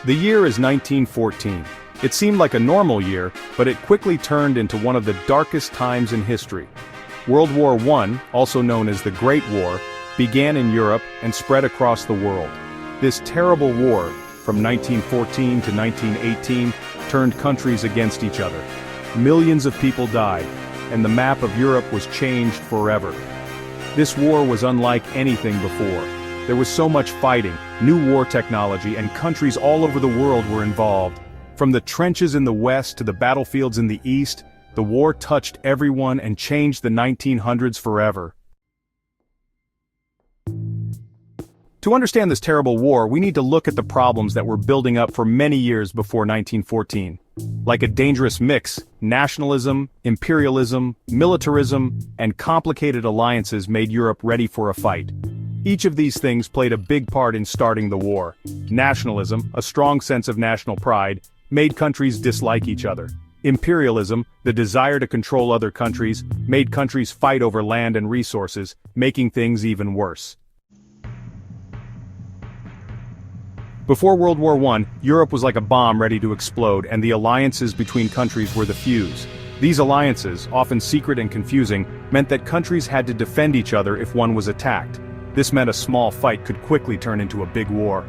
The year is 1914. It seemed like a normal year, but it quickly turned into one of the darkest times in history. World War I, also known as the Great War, began in Europe and spread across the world. This terrible war, from 1914 to 1918, turned countries against each other. Millions of people died, and the map of Europe was changed forever. This war was unlike anything before. There was so much fighting, new war technology, and countries all over the world were involved. From the trenches in the west to the battlefields in the east, the war touched everyone and changed the 1900s forever. To understand this terrible war, we need to look at the problems that were building up for many years before 1914. Like a dangerous mix, nationalism, imperialism, militarism, and complicated alliances made Europe ready for a fight. Each of these things played a big part in starting the war. Nationalism, a strong sense of national pride, made countries dislike each other. Imperialism, the desire to control other countries, made countries fight over land and resources, making things even worse. Before World War I, Europe was like a bomb ready to explode, and the alliances between countries were the fuse. These alliances, often secret and confusing, meant that countries had to defend each other if one was attacked. This meant a small fight could quickly turn into a big war.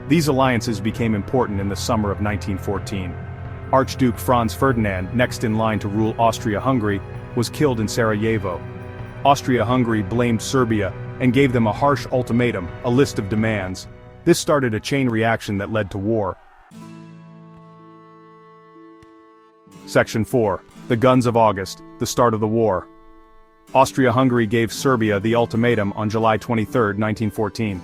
These alliances became important in the summer of 1914. Archduke Franz Ferdinand, next in line to rule Austria-Hungary, was killed in Sarajevo. Austria-Hungary blamed Serbia and gave them a harsh ultimatum, a list of demands. This started a chain reaction that led to war. Section 4. The Guns of August, the start of the war. Austria-Hungary gave Serbia the ultimatum on July 23, 1914.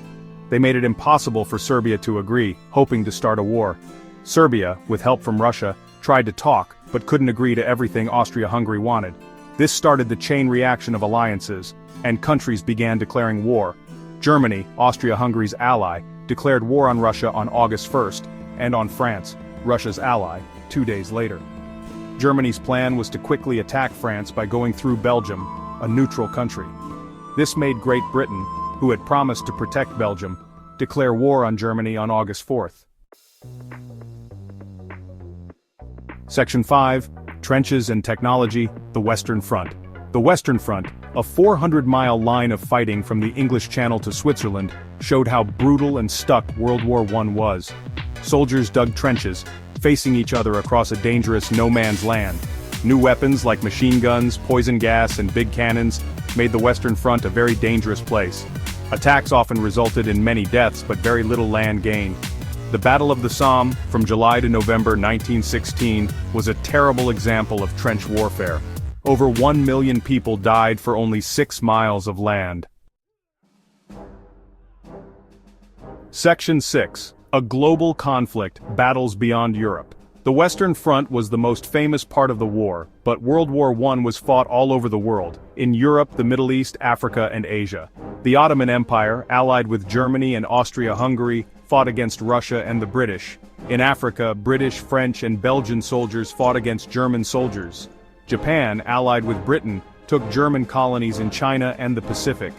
They made it impossible for Serbia to agree, hoping to start a war. Serbia, with help from Russia, tried to talk, but couldn't agree to everything Austria-Hungary wanted. This started the chain reaction of alliances, and countries began declaring war. Germany, Austria-Hungary's ally, declared war on Russia on August 1st, and on France, Russia's ally, 2 days later. Germany's plan was to quickly attack France by going through Belgium, a neutral country. This made Great Britain, who had promised to protect Belgium, declare war on Germany on August 4th. Section 5. Trenches and Technology, the Western Front. The Western Front, a 400-mile line of fighting from the English Channel to Switzerland, showed how brutal and stuck World War I was. Soldiers dug trenches, facing each other across a dangerous no-man's land. New weapons like machine guns, poison gas, and big cannons made the Western Front a very dangerous place. Attacks often resulted in many deaths but very little land gained. The Battle of the Somme, from July to November 1916, was a terrible example of trench warfare. Over 1 million people died for only 6 miles of land. Section 6. A global conflict, battles beyond Europe. The Western Front was the most famous part of the war, but World War I was fought all over the world, in Europe, the Middle East, Africa, and Asia. The Ottoman Empire, allied with Germany and Austria-Hungary, fought against Russia and the British. In Africa, British, French, and Belgian soldiers fought against German soldiers. Japan, allied with Britain, took German colonies in China and the Pacific.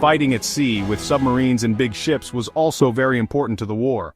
Fighting at sea with submarines and big ships was also very important to the war.